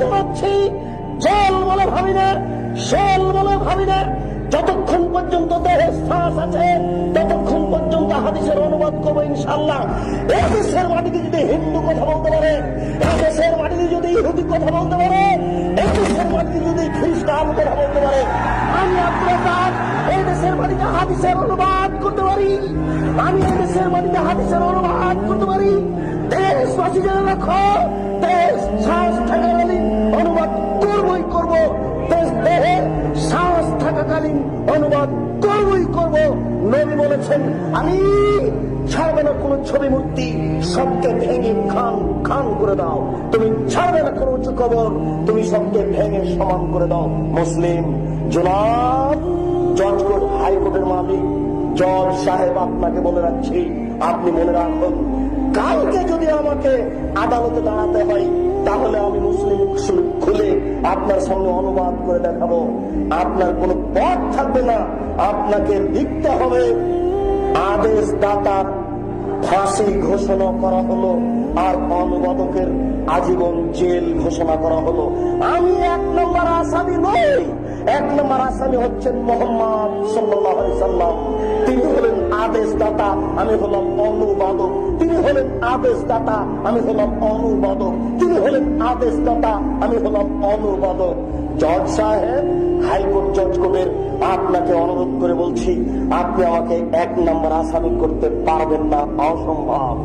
জানাচ্ছি, জল বলে ভাবি না, শোল বলে ভাবি না। যতক্ষণ পর্যন্ত দেহে শ্বাস আছে ততক্ষণ পর্যন্ত হাদিসের অনুবাদ করবো ইনশাআল্লাহ। এই দেশের মাটিতে যদি হিন্দু কথা বলতে পারে, এই দেশের মাটিতে যদি ইহুদি কথা বলতে পারে, এই দেশের মাটিতে যদি খ্রিস্টান কথা বলতে পারে, আমি আপনার এই দেশের মাটিতে হাদিসের অনুবাদ করতে পারি। আমি এই দেশের মাটিতে হাদিসের অনুবাদ করতে পারি। দেশবাসী জেনে রাখো, দেশ শ্বাস থাকাকালীন অনুবাদ করবই করব, দেহে শ্বাস থাকাকালীন অনুবাদ করবই করব। নবী বলেছেন, আমি ছাড়বে না কোন ছবি মূর্তি, সবকে ভেঙে খান খান করে দাও। তুমি ছাড়বে না কোন উঁচু কবর, তুমি সবকে ভেঙে সমান করে দাও। মুসলিম জনাব জজ কোর্ট হাইকোর্টের মালিক জজ সাহেব, আপনাকে বলে রাখছি, আপনি মনে রাখুন, কালকে যদি আমাকে আদালতে দাঁড়াতে হয় তাহলে আমি মুসলিম খুলে আপনার সামনে অনুবাদ করে দেখাবো। আপনার কোনো পথ থাকবে না, আপনাকে লিখতে হবে আদেশ দাতার ফাঁসি ঘোষণা করা হলো আর অনুবাদকের আজীবন জেল ঘোষণা করা হলো। আমি 1 নম্বর আসামি নই। 1 নম্বর আসামি হচ্ছেন মোহাম্মদ সাল্লাল্লাহু আলাইহি সাল্লাম। তিনি হলেন আদেশ দাতা, আমি হলাম অনুবাদক। তিনি হলেন আদেশ দাতা, আমি হলাম অনুবাদক। তিনি হলেন আদেশ দাতা, আমি হলাম অনুবাদক। জজ সাহেব, হাইকোর্ট জজ কোর্টের আপনাকে অনুরোধ করে বলছি, আপনি আমাকে 1 নম্বর আসামি করতে পারবেন না, অসম্ভব।